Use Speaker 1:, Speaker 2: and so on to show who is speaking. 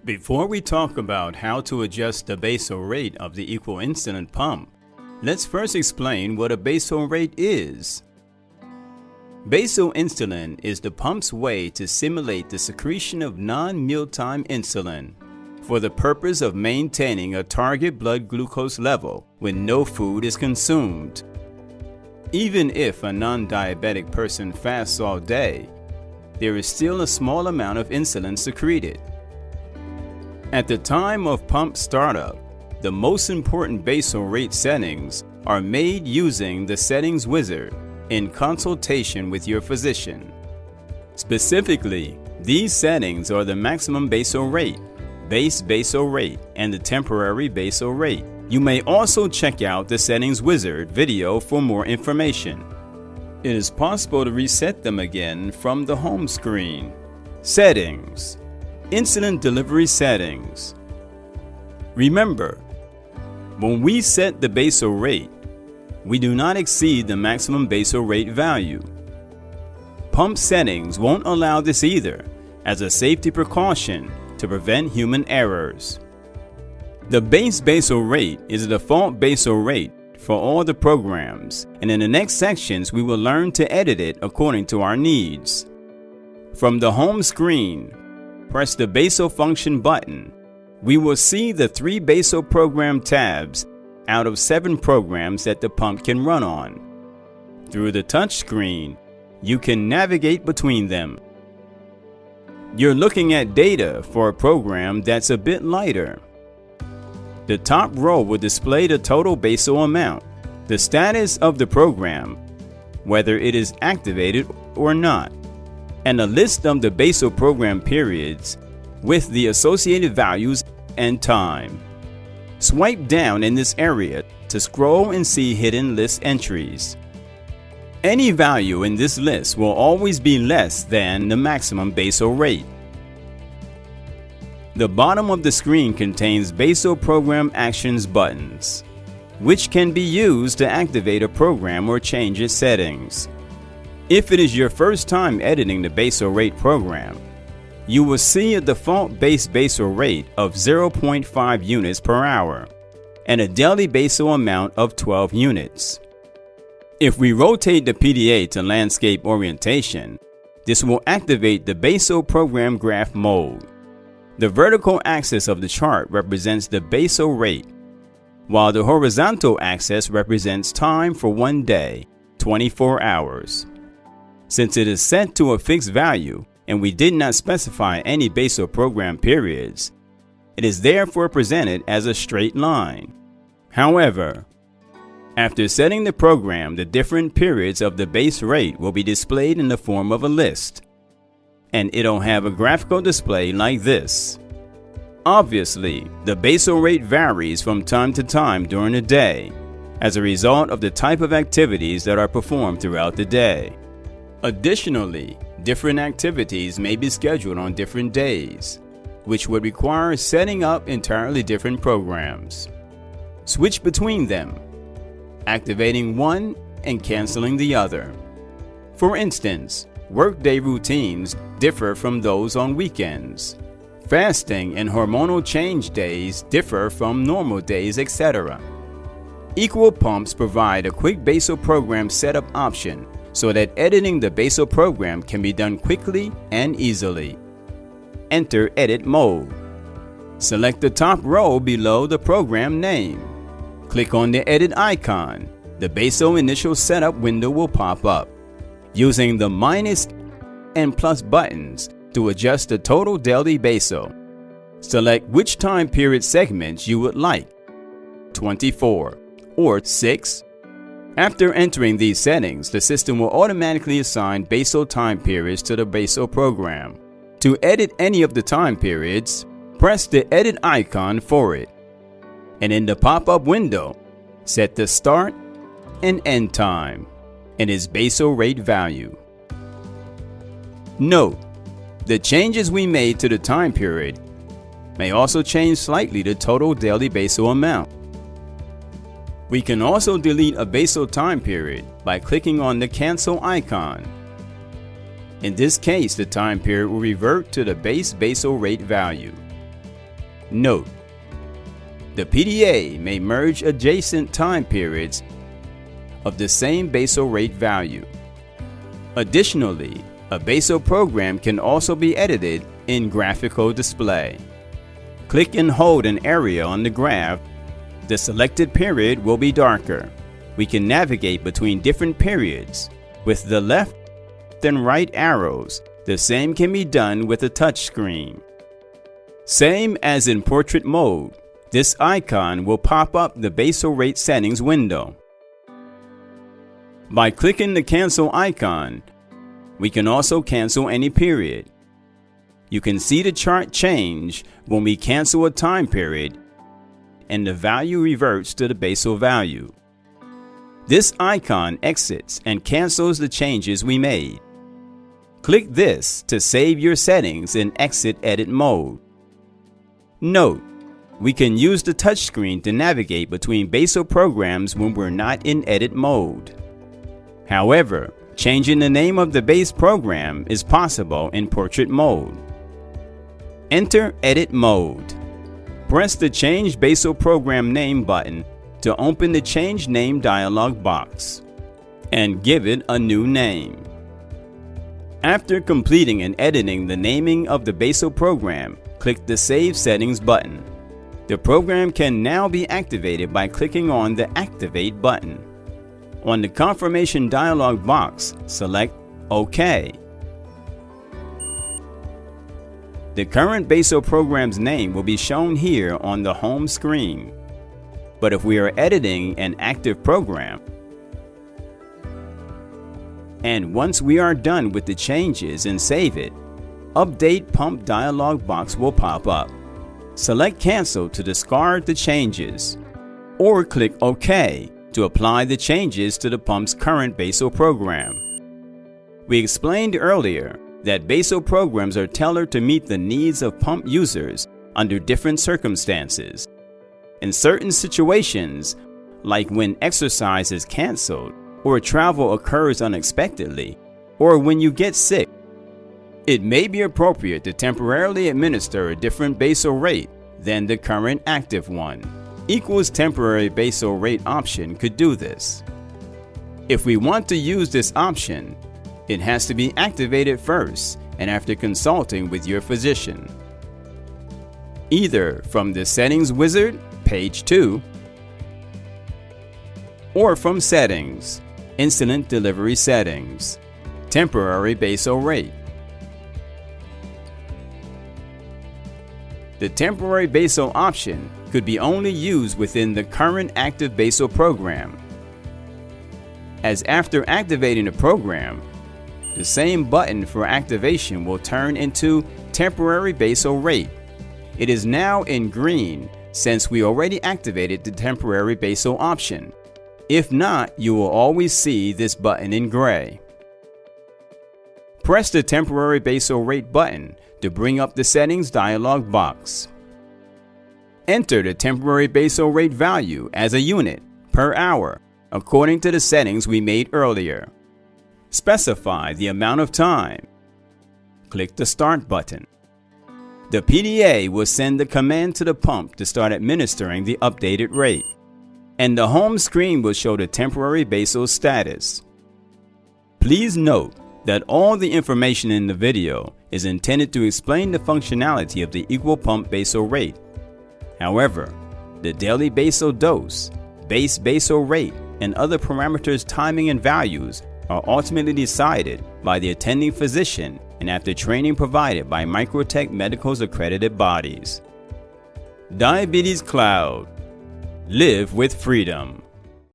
Speaker 1: Before we talk about how to adjust the basal rate of the Equil Insulin Pump, let's first explain what a basal rate is. Basal insulin is the pump's way to simulate the secretion of non-mealtime insulin for the purpose of maintaining a target blood glucose level when no food is consumed. Even if a non-diabetic person fasts all day, there is still a small amount of insulin secreted. At the time of pump startup, the most important basal rate settings are made using the settings wizard in consultation with your physician. Specifically, these settings are the maximum basal rate, base basal rate, and the temporary basal rate. You may also check out the settings wizard video for more information. It is possible to reset them again from the home screen. Settings. Insulin delivery settings. Remember, when we set the basal rate, we do not exceed the maximum basal rate value. Pump settings won't allow this either, as a safety precaution to prevent human errors. The base basal rate is the default basal rate for all the programs, and in the next sections we will learn to edit it according to our needs. From the home screen, press the basal function button. We will see the 3 basal program tabs out of 7 programs that the pump can run on. Through the touch screen, you can navigate between them. You're looking at data for a program that's a bit lighter. The top row will display the total basal amount, the status of the program, whether it is activated or not, and a list of the basal program periods with the associated values and time. Swipe down in this area to scroll and see hidden list entries. Any value in this list will always be less than the maximum basal rate. The bottom of the screen contains basal program actions buttons, which can be used to activate a program or change its settings. If it is your first time editing the basal rate program, you will see a default base basal rate of 0.5 units per hour and a daily basal amount of 12 units. If we rotate the PDA to landscape orientation, this will activate the basal program graph mode. The vertical axis of the chart represents the basal rate, while the horizontal axis represents time for 1 day, 24 hours. Since it is set to a fixed value and we did not specify any basal program periods, it is therefore presented as a straight line. However, after setting the program, the different periods of the base rate will be displayed in the form of a list, and it'll have a graphical display like this. Obviously, the basal rate varies from time to time during the day as a result of the type of activities that are performed throughout the day. Additionally, different activities may be scheduled on different days, which would require setting up entirely different programs. Switch between them, activating one and canceling the other. For instance, workday routines differ from those on weekends. Fasting and hormonal change days differ from normal days, etc. Equil pumps provide a quick basal program setup option so that editing the basal program can be done quickly and easily. Enter edit mode. Select the top row below the program name. Click on the edit icon. The basal initial setup window will pop up. Using the minus and plus buttons to adjust the total daily basal, select which time period segments you would like, 24 or 6. After entering these settings, the system will automatically assign basal time periods to the basal program. To edit any of the time periods, press the edit icon for it, and in the pop-up window, set the start and end time and its basal rate value. Note, the changes we made to the time period may also change slightly the total daily basal amount. We can also delete a basal time period by clicking on the cancel icon. In this case, the time period will revert to the base basal rate value. Note: the PDA may merge adjacent time periods of the same basal rate value. Additionally, a basal program can also be edited in graphical display. Click and hold an area on the graph. The selected period will be darker. We can navigate between different periods with the left and right arrows. The same can be done with a touch screen. Same as in portrait mode, this icon will pop up the basal rate settings window. By clicking the cancel icon, we can also cancel any period. You can see the chart change when we cancel a time period and the value reverts to the basal value. This icon exits and cancels the changes we made. Click this to save your settings in exit edit mode. Note: we can use the touchscreen to navigate between basal programs when we're not in edit mode. However, changing the name of the base program is possible in portrait mode. Enter edit mode. Press the Change Basal Program Name button to open the Change Name dialog box and give it a new name. After completing and editing the naming of the basal program, click the Save Settings button. The program can now be activated by clicking on the Activate button. On the confirmation dialog box, select OK. The current basal program's name will be shown here on the home screen. But if we are editing an active program, and once we are done with the changes and save it, Update Pump dialog box will pop up. Select Cancel to discard the changes, or click OK to apply the changes to the pump's current basal program. We explained earlier that basal programs are tailored to meet the needs of pump users under different circumstances. In certain situations, like when exercise is canceled, or travel occurs unexpectedly, or when you get sick, it may be appropriate to temporarily administer a different basal rate than the current active one. Equil's temporary basal rate option could do this. If we want to use this option, it has to be activated first and after consulting with your physician. Either from the Settings Wizard, page 2, or from Settings, Insulin Delivery Settings, Temporary Basal Rate. The temporary basal option could be only used within the current active basal program, as after activating the program, the same button for activation will turn into Temporary Basal Rate. It is now in green since we already activated the temporary basal option. If not, you will always see this button in gray. Press the Temporary Basal Rate button to bring up the Settings dialog box. Enter the temporary basal rate value as a unit per hour according to the settings we made earlier. Specify the amount of time. Click the Start button. The PDA will send the command to the pump to start administering the updated rate, and the home screen will show the temporary basal status. Please note that all the information in the video is intended to explain the functionality of the Equil pump basal rate. However, the daily basal dose, base basal rate, and other parameters, timing, and values are ultimately decided by the attending physician and after training provided by Microtech Medical's accredited bodies. Diabetes Cloud. Live with freedom.